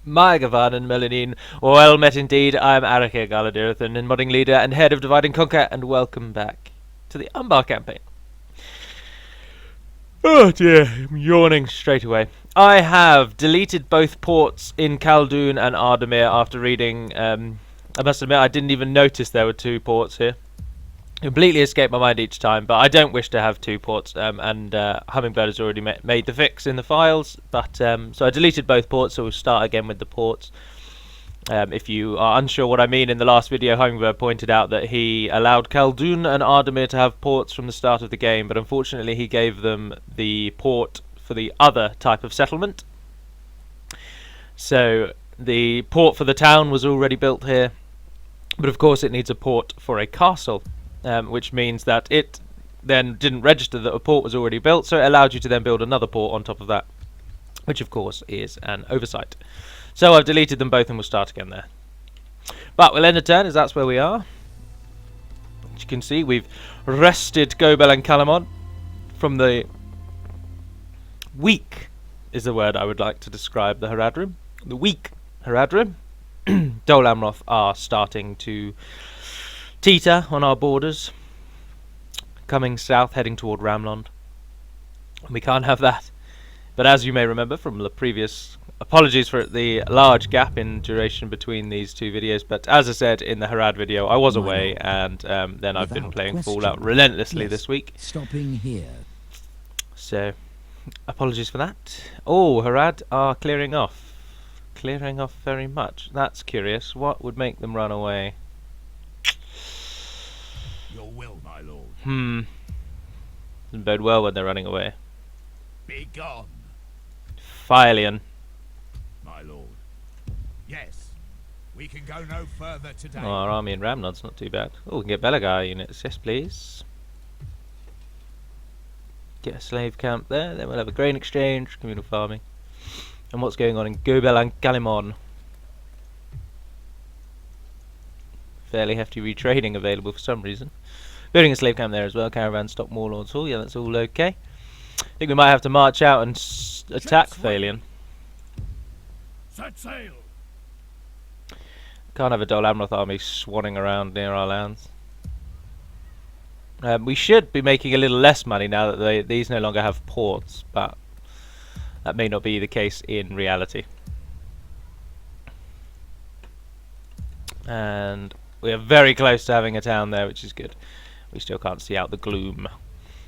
My Gavan and Melanine, well met indeed. I am Arike Galadirthan, and modding leader and head of Divide and Conquer, and welcome back to the Umbar campaign. Oh dear, I'm yawning straight away. I have deleted both ports in Khaldun and Ardamir after reading. I must admit I didn't even notice there were two ports here. Completely escaped my mind each time, but I don't wish to have two ports, and Hummingbird has already made the fix in the files, but so I deleted both ports, so we'll start again with the ports. If you are unsure what I mean, in the last video Hummingbird pointed out that he allowed Khaldun and Ardamir to have ports from the start of the game, but unfortunately he gave them the port for the other type of settlement. So the port for the town was already built here, but of course it needs a port for a castle. Which means that it then didn't register that a port was already built, so it allowed you to then build another port on top of that, which of course is an oversight. So I've deleted them both and we'll start again there. But we'll end a turn, as that's where we are. As you can see, we've wrested Gobel Ancalimon from the weak, is the word I would like to describe the Haradrim. The weak Haradrim. Dol Amroth are starting to teeter on our borders, coming south, heading toward Ramlond. We can't have that. But as you may remember from the previous, apologies for the large gap in duration between these two videos, but as I said in the Harad video, I was away, and then I've been playing Fallout relentlessly this week. Stopping here. So, apologies for that. Oh, Harad are clearing off. Clearing off very much. That's curious. What would make them run away? Your will, my lord. Doesn't bode well when they're running away. Be gone, Philion. my lord. Yes, we can go no further today. Oh, our army in Ramnod's not too bad. Oh, we can get Belagar units. Yes, please. Get a slave camp there. Then we'll have a grain exchange, communal farming. And what's going on in Gobel Ancalimon? Fairly hefty retraining available for some reason. Building a slave camp there as well. Caravan, stock, Warlords Hall. Yeah, that's all okay. I think we might have to march out and attack Phalion. Set sail. Can't have a Dol Amroth army swanning around near our lands. We should be making a little less money now that these no longer have ports, but that may not be the case in reality. And we are very close to having a town there, which is good. We still can't see out the gloom.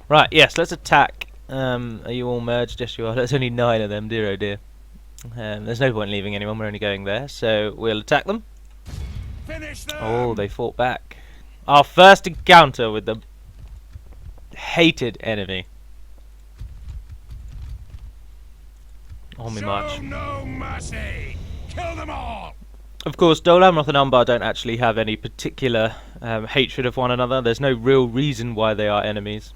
Right, yes, let's attack. Are you all merged? Yes, you are. There's only 9 of them, dear oh dear. There's no point leaving anyone, we're only going there. So we'll attack them. Finish them. Oh, they fought back. Our first encounter with the hated enemy. On we march. Show no mercy. Kill them all. Of course, Dol Amroth and Umbar don't actually have any particular hatred of one another. There's no real reason why they are enemies,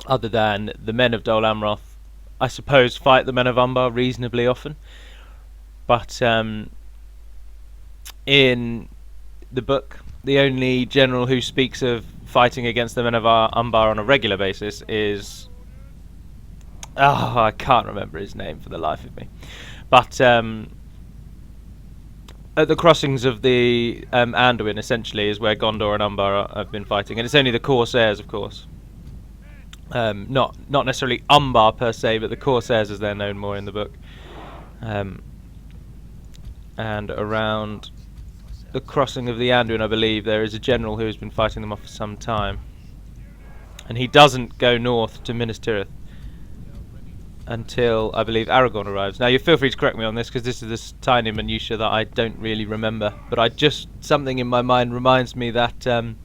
other than the men of Dol Amroth, I suppose, fight the men of Umbar reasonably often. But in the book, the only general who speaks of fighting against the men of Umbar on a regular basis is... oh, I can't remember his name for the life of me. But at the crossings of the Anduin, essentially, is where Gondor and Umbar have been fighting, and it's only the Corsairs, of course. Not necessarily Umbar per se, but the Corsairs, as they're known more in the book. And around the crossing of the Anduin, I believe, there is a general who has been fighting them off for some time, and he doesn't go north to Minas Tirith until, I believe, Aragorn arrives. Now, you feel free to correct me on this, because this is this tiny minutiae that I don't really remember, but something in my mind reminds me that when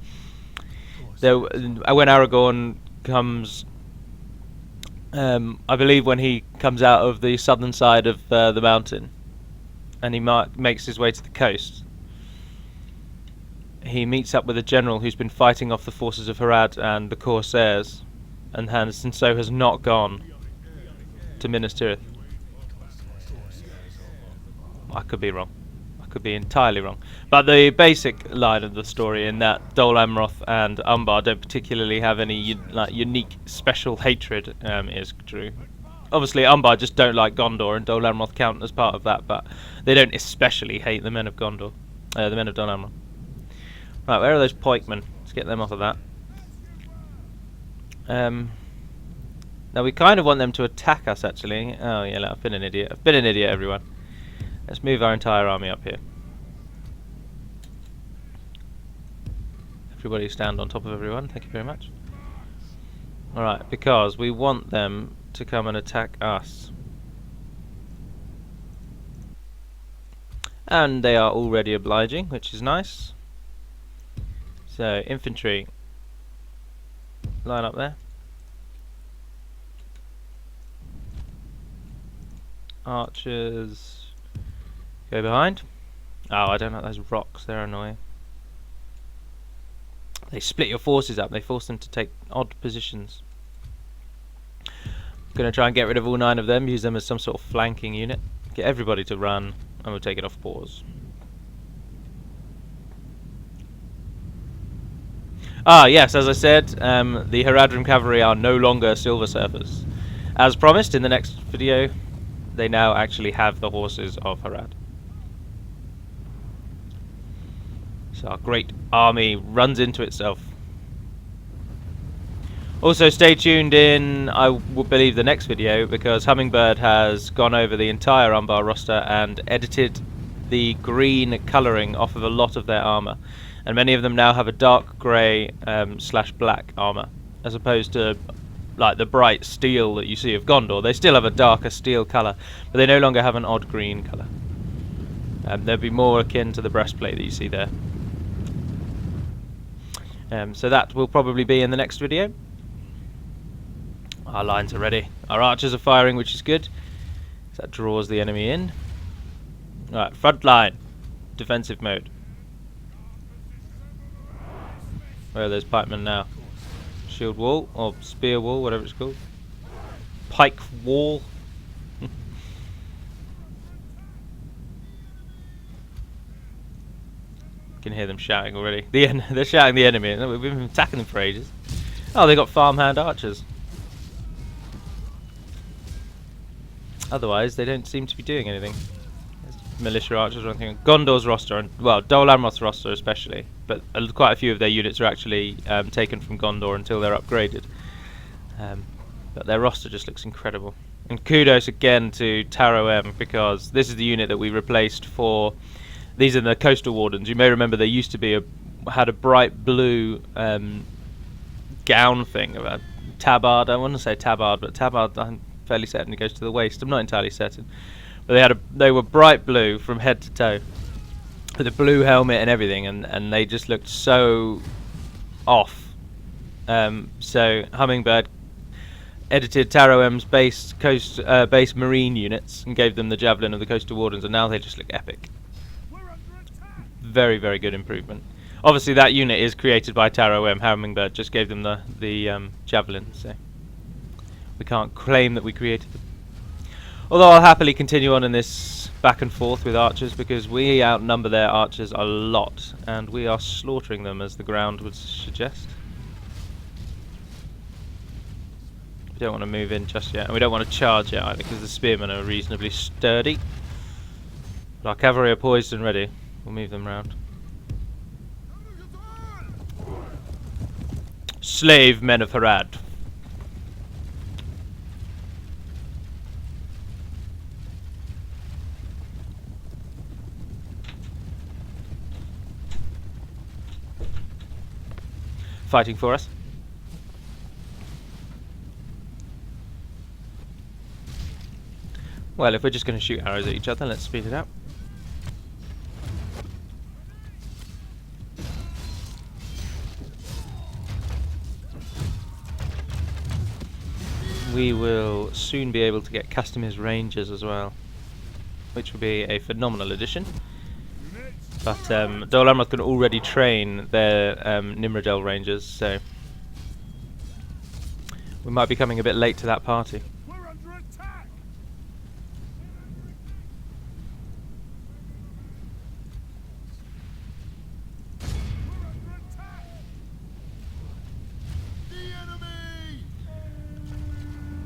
Aragorn comes, I believe when he comes out of the southern side of the mountain, and he makes his way to the coast, he meets up with a general who's been fighting off the forces of Harad and the Corsairs, and so has not gone to Minas Tirith. I could be wrong. I could be entirely wrong. But the basic line of the story, in that Dol Amroth and Umbar don't particularly have any unique special hatred, is true. Obviously, Umbar just don't like Gondor, and Dol Amroth count as part of that, but they don't especially hate the men of Gondor, the men of Dol Amroth. Right, where are those pikemen? Let's get them off of that. Now we kind of want them to attack us, actually. Oh yeah, look, I've been an idiot. I've been an idiot, everyone. Let's move our entire army up here. Everybody stand on top of everyone. Thank you very much. Alright, because we want them to come and attack us. And they are already obliging, which is nice. So, infantry, line up there. Archers, go behind. Oh, I don't like those rocks, they're annoying. They split your forces up, they force them to take odd positions. I'm going to try and get rid of all 9 of them, use them as some sort of flanking unit. Get everybody to run, and we'll take it off pause. Ah, yes, as I said, the Haradrim cavalry are no longer silver surfers. As promised in the next video, they now actually have the horses of Harad. So our great army runs into itself. Also stay tuned in, I believe, the next video, because Hummingbird has gone over the entire Umbar roster and edited the green colouring off of a lot of their armour. And many of them now have a dark grey / black armour, as opposed to like the bright steel that you see of Gondor. They still have a darker steel colour, but they no longer have an odd green colour. They'll be more akin to the breastplate that you see there. So that will probably be in the next video. Our lines are ready. Our archers are firing, which is good. So that draws the enemy in. Alright, front line. Defensive mode. Where are those pikemen now? Shield wall, or spear wall, whatever it's called. Pike wall. You can hear them shouting already. They're shouting the enemy. We've been attacking them for ages. Oh, they got farmhand archers. Otherwise, they don't seem to be doing anything. There's militia archers or anything. Gondor's roster, and well, Dol Amroth's roster especially, but quite a few of their units are actually taken from Gondor until they're upgraded. But their roster just looks incredible. And kudos again to Taro M, because this is the unit that we replaced for. These are the coastal wardens. You may remember they used to be had a bright blue gown thing, a tabard. I want to say tabard, but tabard I'm fairly certain it goes to the waist. I'm not entirely certain. But they were bright blue from head to toe, with a blue helmet and everything, and they just looked so off. So Hummingbird edited Taro M's base marine units and gave them the javelin of the coastal wardens, and now they just look epic. Very, very good improvement. Obviously that unit is created by Taro M. Hummingbird just gave them the javelin, so we can't claim that we created them. Although I'll happily continue on in this back and forth with archers, because we outnumber their archers a lot, and we are slaughtering them, as the ground would suggest. We don't want to move in just yet, and we don't want to charge yet either, because the spearmen are reasonably sturdy. But our cavalry are poised and ready. We'll move them round. Slave men of Harad. Fighting for us. Well, if we're just going to shoot arrows at each other, let's speed it up. We will soon be able to get customized rangers as well, which will be a phenomenal addition. But Dol Amroth can already train their Nimrodel rangers, so we might be coming a bit late to that party. We're under attack.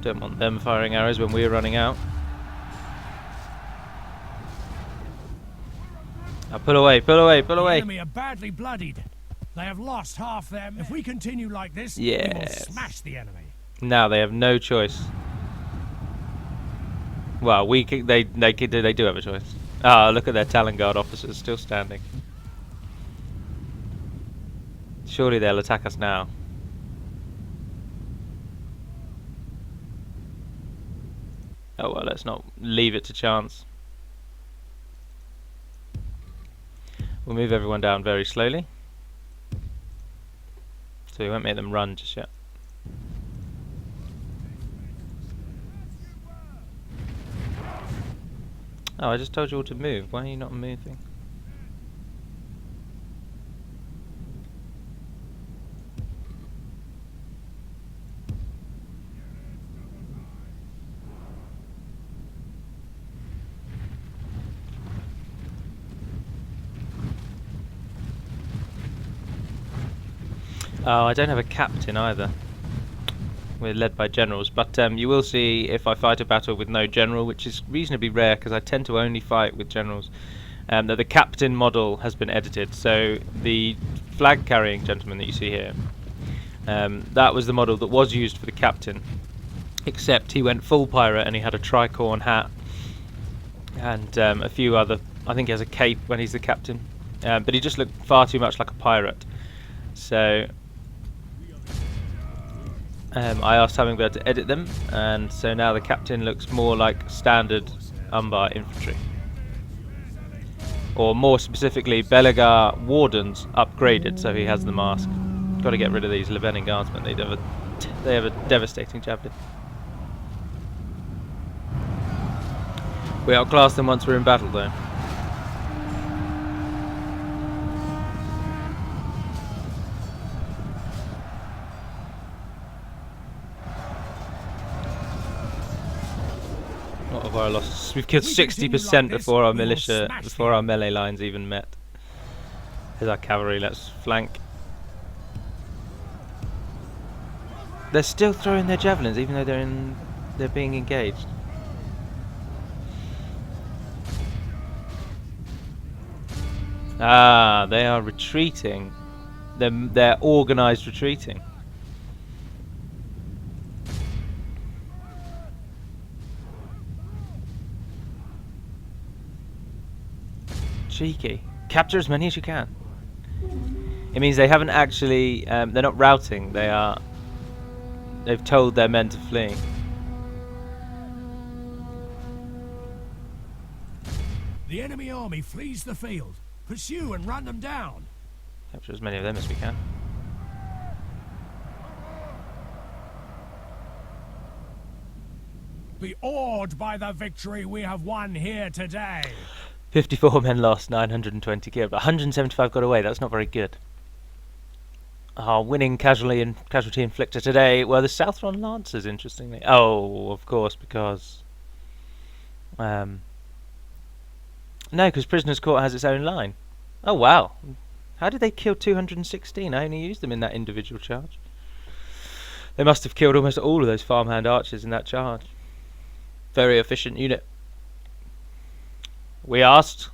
Don't want them firing arrows when we're running out. Now pull away, pull away, pull away! The enemy are badly bloodied. They have lost half their men. If we continue like this, we will Yes. smash the enemy. Now they have no choice. Well, they do have a choice. Ah, look at their Talon Guard officers still standing. Surely they'll attack us now. Oh well, let's not leave it to chance. We'll move everyone down very slowly. So we won't make them run just yet. Oh, I just told you all to move. Why are you not moving? Oh, I don't have a captain either. We're led by generals, but you will see if I fight a battle with no general, which is reasonably rare because I tend to only fight with generals, that the captain model has been edited. So the flag-carrying gentleman that you see here, that was the model that was used for the captain, except he went full pirate and he had a tricorn hat and a few other. I think he has a cape when he's the captain, but he just looked far too much like a pirate. So I asked Hummingbird to edit them, and so now the captain looks more like standard Umbar infantry. Or more specifically, Belagar Wardens upgraded, so he has the mask. Got to get rid of these Lebanon guardsmen, they have a devastating javelin. We outclass them once we're in battle though. What have our losses? We've killed 60% before our militia, before our melee lines even met. Here's our cavalry, let's flank. They're still throwing their javelins even though they're being engaged. Ah, they are retreating. They're organised retreating. Cheeky. Capture as many as you can. It means they haven't actually. They're not routing. They've told their men to flee. The enemy army flees the field. Pursue and run them down. Capture as many of them as we can. Be awed by the victory we have won here today. 54 men lost, 920 killed, but 175 got away. That's not very good. Our winning casualty inflictor today were the Southron Lancers, interestingly. Oh, of course, because no, because Prisoner's Court has its own line. Oh wow, how did they kill 216? I only used them in that individual charge. They must have killed almost all of those farmhand archers in that charge. Very efficient unit. We asked,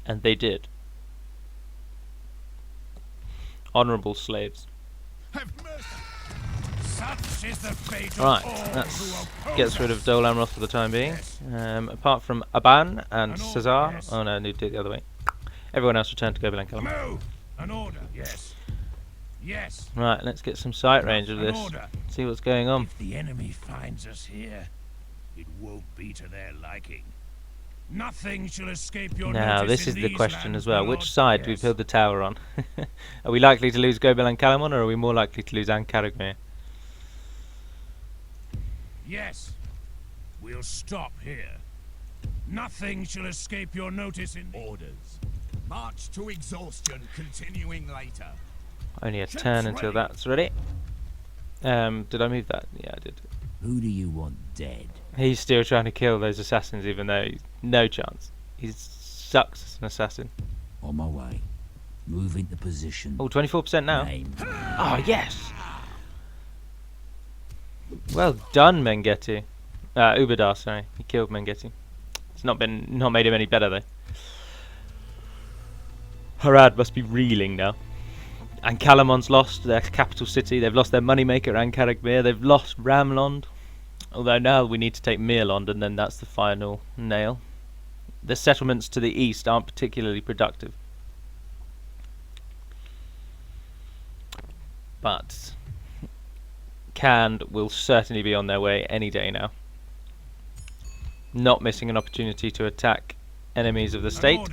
and they did. Honourable slaves. Such is the fate Right, of that gets rid of Dol Amroth for the time being. Apart from Aban and Cesar. Yes. Oh no, I need to do it the other way. Everyone else returned to Gobel Ancalimon. Move! An order, yes. Yes. Right, let's get some sight range of An this. order. See what's going on. If the enemy finds us here, it won't be to their liking. Nothing shall escape your Now, notice this is in the these question lands, as well. my Which lord. side do we Yes. build the tower on? Are we likely to lose Gobel Ancalimon, or are we more likely to lose Ancaragmir? Yes. We'll stop here. Nothing shall escape your notice in orders. March to exhaustion, continuing later. Only a Ships turn until ready. that's ready. Did I move that? Yeah, I did. Who do you want dead? He's still trying to kill those assassins, even though he's no chance. He sucks as an assassin. On my way. Move into position. Oh, 24% now. Name. Oh, yes! Well done, Mengeti. Ubadar, sorry. He killed Mengeti. It's not made him any better though. Harad must be reeling now. Ancalimon's lost their capital city. They've lost their moneymaker, Ancaragmir. They've lost Ramlond. Although now we need to take Mirlond, and then that's the final nail. The settlements to the east aren't particularly productive. But Cand will certainly be on their way any day now. Not missing an opportunity to attack enemies of the state,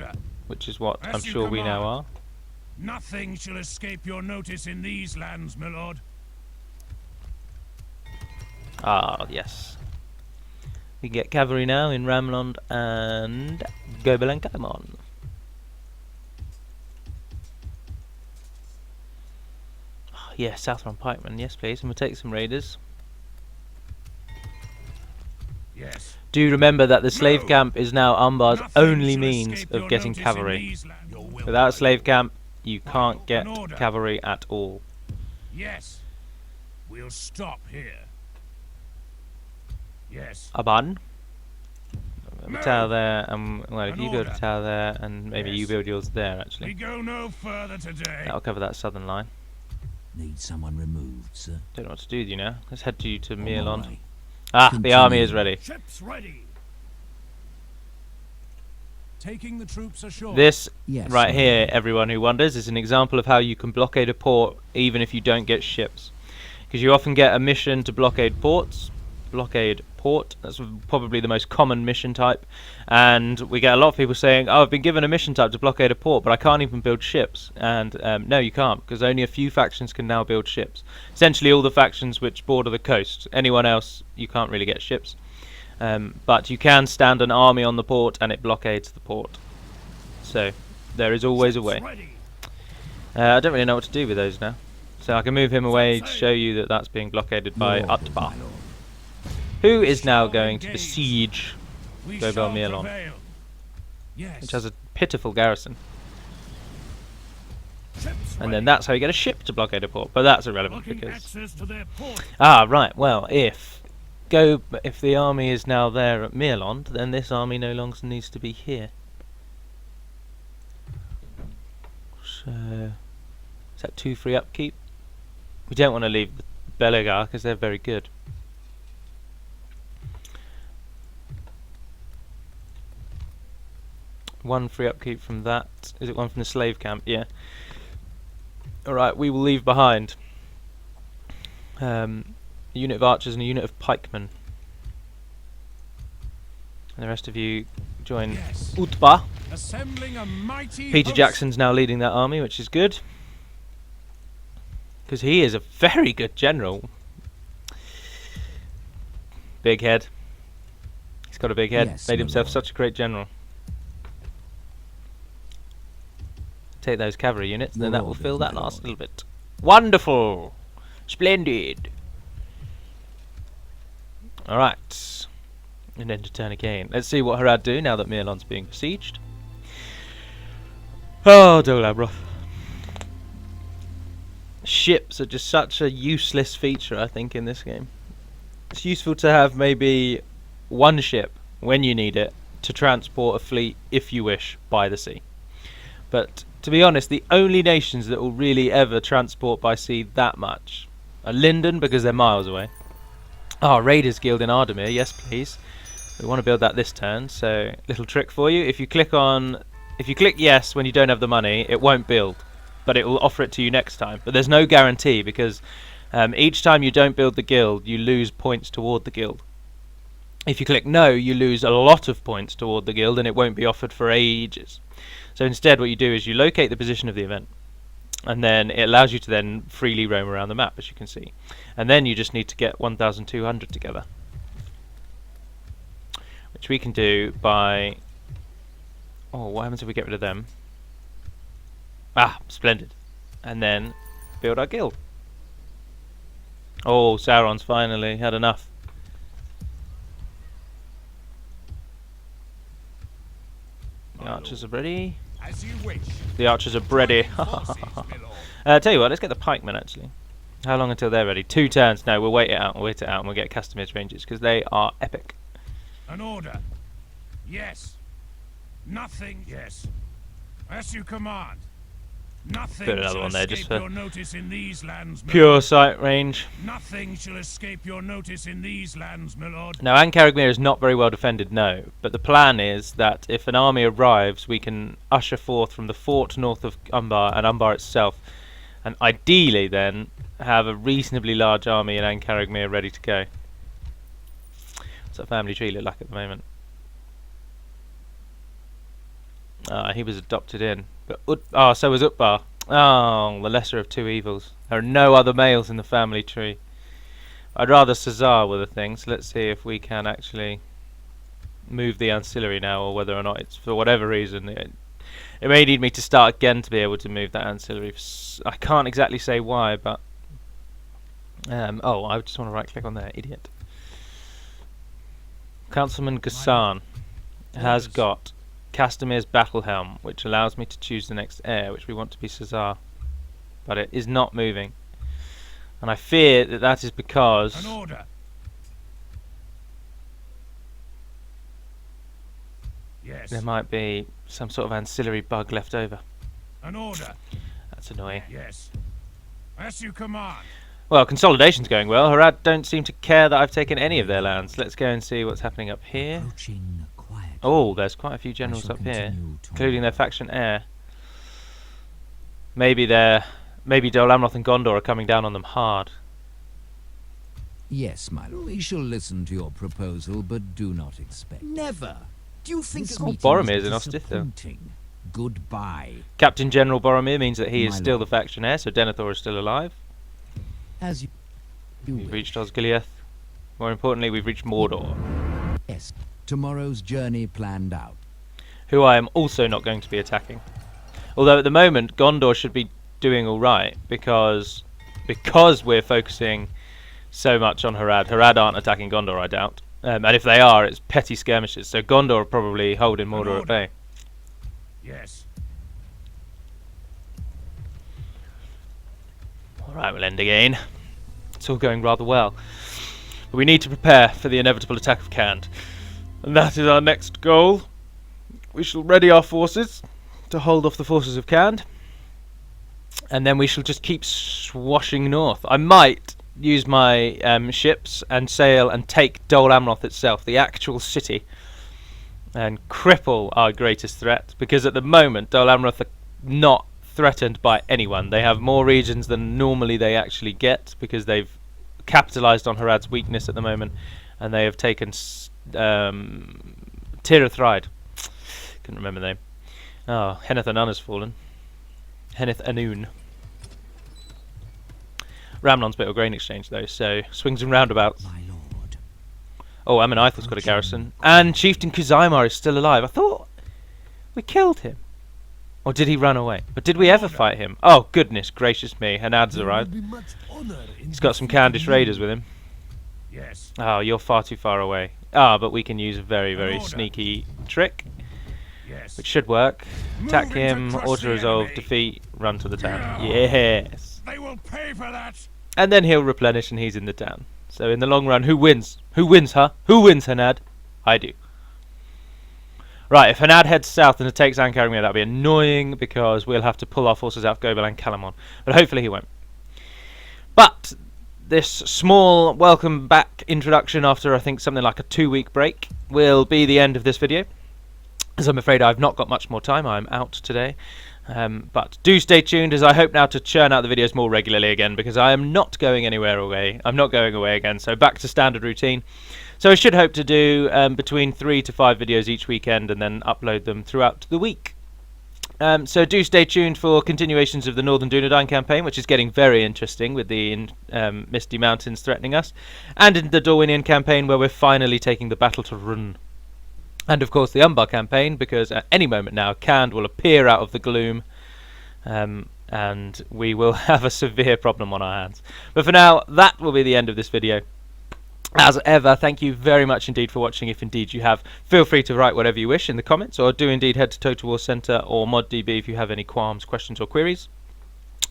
which is what I'm sure we now are. Nothing shall escape your notice in these lands, my lord. Ah, yes. We can get cavalry now in Ramlond and Gobel Ancalimon. Oh, yeah, Southron Pikemen, yes please, and we'll take some raiders. Yes. Do remember that the slave camp is now Umbar's only means of getting cavalry. Without a slave camp, you can't get cavalry at all. Yes. We'll stop here. Yes. Aban. A tower there, and well, if you build a tower there, and maybe you build yours there, We actually. go no further today. That'll cover that southern line. Need someone removed, sir. Don't know what to do with you now. Let's head to On my Mirlond. way. Ah, the army is ready. Ships ready. Taking the troops ashore. This Yes, right sir. here, everyone who wonders, is an example of how you can blockade a port even if you don't get ships. Because you often get a mission to blockade ports. Blockade port, that's probably the most common mission type. And we get a lot of people saying, oh, I've been given a mission type to blockade a port, but I can't even build ships. And no, you can't, because only a few factions can now build ships. Essentially all the factions which border the coast. Anyone else, you can't really get ships. But you can stand an army on the port and it blockades the port. So there is always a way. Ready. I don't really know what to do with those now. So I can move him away to show you that that's being blockaded by Your order, Utbar, my lord. who is now going to besiege We Gobel shall Ancalimon, prevail. Yes. which has a pitiful garrison. Ships And ready. then that's how you get a ship to blockade a port, but that's irrelevant Blocking because... access to their port. Ah, right, well, if the army is now there at Mirlond, then this army no longer needs to be here. So, is that 2 free upkeep? We don't want to leave the Belegar because they're very good. One free upkeep from that. Is it one from the slave camp? Yeah. Alright, we will leave behind a unit of archers and a unit of pikemen. And the rest of you join Yes. Utbar. Assembling a mighty Peter host. Jackson's now leading that army, which is good. Because he is a very good general. Big head. He's got a big head. Yes, Made my himself lord. such a great general. Take those cavalry units, and then Your that will orders, fill that my last lord. little bit. Wonderful! Splendid! Alright. And then to turn again. Let's see what Harad do now that Mirlond's being besieged. Oh, Dol Amroth. Ships are just such a useless feature, I think, in this game. It's useful to have maybe one ship, when you need it, to transport a fleet, if you wish, by the sea. But, to be honest, the only nations that will really ever transport by sea that much are Linden, because they're miles away. Ah, Raiders Guild in Ardamir, yes please. We want to build that this turn, so little trick for you. If you click yes when you don't have the money, it won't build, but it will offer it to you next time. But there's no guarantee, because each time you don't build the guild, you lose points toward the guild. If you click no, you lose a lot of points toward the guild, and it won't be offered for ages. So instead what you do is you locate the position of the event, and then it allows you to then freely roam around the map, as you can see. And then you just need to get 1,200 together, which we can do by... Oh, what happens if we get rid of them? Ah, splendid. And then build our guild. Oh, Sauron's finally had enough. The archers are ready. As you wish. The archers are ready. Forces, my lord. Tell you what, let's get the pikemen actually. How long until they're ready? 2 turns. No, we'll wait it out. We'll wait it out and we'll get Castamir's Rangers because they are epic. An order. Yes. Nothing. Yes. As you command. Nothing Put another shall one there escape just for your notice in these lands, my pure lord. sight range. Nothing shall escape your notice in these lands, my lord. Now, Ancaragmir is not very well defended, no. But the plan is that if an army arrives, we can usher forth from the fort north of Umbar and Umbar itself. And ideally, then, have a reasonably large army in Ancaragmir ready to go. What's that family tree look like at the moment? He was adopted in. But so was Utbar. Oh, the lesser of 2 evils. There are no other males in the family tree. I'd rather Caesar were the thing, so let's see if we can actually move the ancillary now, or whether or not it's for whatever reason. It may need me to start again to be able to move that ancillary. I can't exactly say why, but... oh, I just want to right-click on there, idiot. Councilman Gassan has got Castamir's Battle Helm, which allows me to choose the next heir, which we want to be Caesar. But it is not moving. And I fear that that is because... An order. Yes. there might be some sort of ancillary bug left over. An order. That's annoying. Yes. As you command. Well, consolidation's going well. Harad don't seem to care that I've taken any of their lands. Let's go and see what's happening up here. Approaching quietly. Oh, there's quite a few generals shall up here, continue to including their faction heir. Maybe Dol Amroth and Gondor are coming down on them hard. Yes, my lord. We shall listen to your proposal, but do not expect. Never. Do you think This that Oh, meeting Boromir's is in Ostith, though. disappointing. Goodbye. Captain General Boromir means that he is My still lord. the faction heir, so Denethor is still alive. As you We've wish. reached Osgiliath. More importantly, we've reached Mordor, Yes. Tomorrow's journey planned out. who I am also not going to be attacking. Although at the moment, Gondor should be doing alright, because we're focusing so much on Harad. Harad aren't attacking Gondor, I doubt. And if they are, it's petty skirmishes, so Gondor are probably holding Mordor at bay. Yes. Alright, we'll end again. It's all going rather well. But we need to prepare for the inevitable attack of Khand. And that is our next goal. We shall ready our forces to hold off the forces of Khand. And then we shall just keep swashing north. I might use my ships and sail and take Dol Amroth itself, the actual city, and cripple our greatest threat. Because at the moment, Dol Amroth are not threatened by anyone. They have more regions than normally they actually get, because they've capitalized on Harad's weakness at the moment, and they have taken Tirith. Couldn't remember the name. Oh, Henneth Anun has fallen. Henneth Anun. Ramnon's bit of grain exchange though, so swings and roundabouts. My lord. Oh, Ameneithel's got a garrison, and Chieftain Kuzaimar is still alive. I thought we killed him. Or did he run away? But did we ever fight him? Oh, goodness gracious me. Hanad's arrived. He's got some Candish raiders with him. Yes. Oh, you're far too far away. Ah, but we can use a very, very Order. sneaky trick, Yes. which should work. Attack Moving to him, crush the auto-resolve, enemy. defeat, run to the town. Yeah. Yes. They will pay for that. And then he'll replenish and he's in the town. So in the long run, who wins? Who wins, huh? Who wins, Hanad? I do. Right, if Hanad heads south and takes Ancaragmir, that'll be annoying because we'll have to pull our forces out of Gobel Ancalimon. But hopefully he won't. But this small welcome back introduction after I think something like a 2-week break will be the end of this video, as I'm afraid I've not got much more time. I'm out today. But do stay tuned, as I hope now to churn out the videos more regularly again, because I am not going anywhere away. I'm not going away again, so back to standard routine. So I should hope to do between 3 to 5 videos each weekend and then upload them throughout the week. So do stay tuned for continuations of the Northern Dunedain campaign, which is getting very interesting with the Misty Mountains threatening us, and in the Dorwinian campaign, where we're finally taking the battle to Run. And of course the Umbar campaign, because at any moment now Khand will appear out of the gloom, and we will have a severe problem on our hands. But for now, that will be the end of this video. As ever, thank you very much indeed for watching. If indeed you have, feel free to write whatever you wish in the comments, or do indeed head to Total War Centre or ModDB if you have any qualms, questions or queries.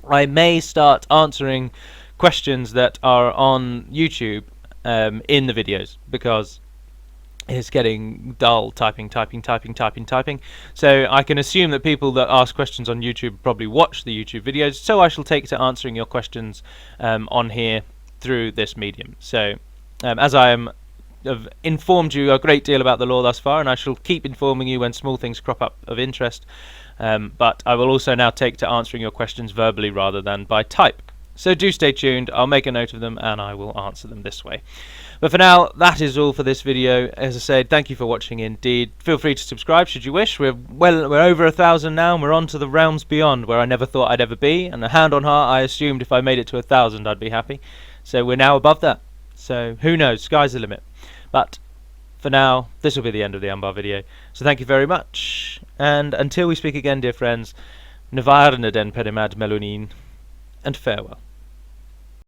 I may start answering questions that are on YouTube in the videos, because it's getting dull typing. So I can assume that people that ask questions on YouTube probably watch the YouTube videos, so I shall take to answering your questions on here through this medium. So as I have informed you a great deal about the lore thus far, and I shall keep informing you when small things crop up of interest, but I will also now take to answering your questions verbally rather than by type. So do stay tuned, I'll make a note of them and I will answer them this way. But for now, that is all for this video. As I said, thank you for watching indeed. Feel free to subscribe should you wish. We're over 1,000 now, and we're on to the realms beyond, where I never thought I'd ever be. And a hand on heart, I assumed if I made it to 1,000 I'd be happy. So we're now above that. So who knows, sky's the limit. But for now, this will be the end of the Umbar video. So thank you very much. And until we speak again, dear friends, Navarna den Pedimad Melonin, and farewell.